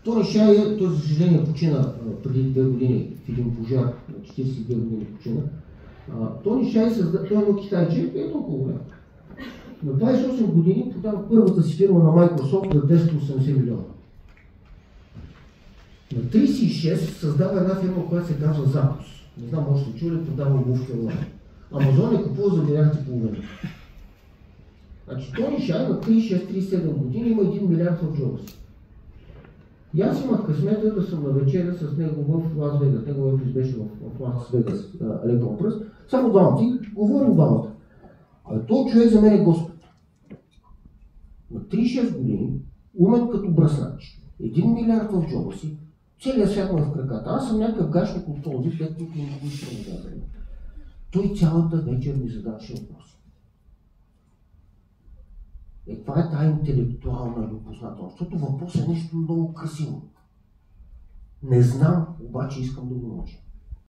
Тони Шай, той за съжаление почина преди 2 години в един пожар, на 42 години почина. Тони Шай той е едно китайче, е толкова голям. На 28 години продава първата си фирма на Microsoft за 280 милиона. На 36 създава една фирма, която се казва Zappos. Не знам, може да чули, продава обувки онлайн. Амазон е купува за 1,5 милиарда. Значи Тони Шай на 36-37 години има 1 милиард в джоба си. И аз имах късмета да съм на вечеря с него в Лас Вегас. Негов офис беше в Лас Вегас, електронен пръст. Само двамата и говорим двамата. Този човек за мен е Господ. На 36 години, умен като бръснач, 1 милиард в джоба си, целият свят му е в краката. Аз съм някакъв гашник от този, който не го искам да дадем. Той цялата вечер ми задаваше въпроси. Каква е тази интелектуална любознателност? Защото въпросът е нещо много красиво. Не знам, обаче искам да го науча.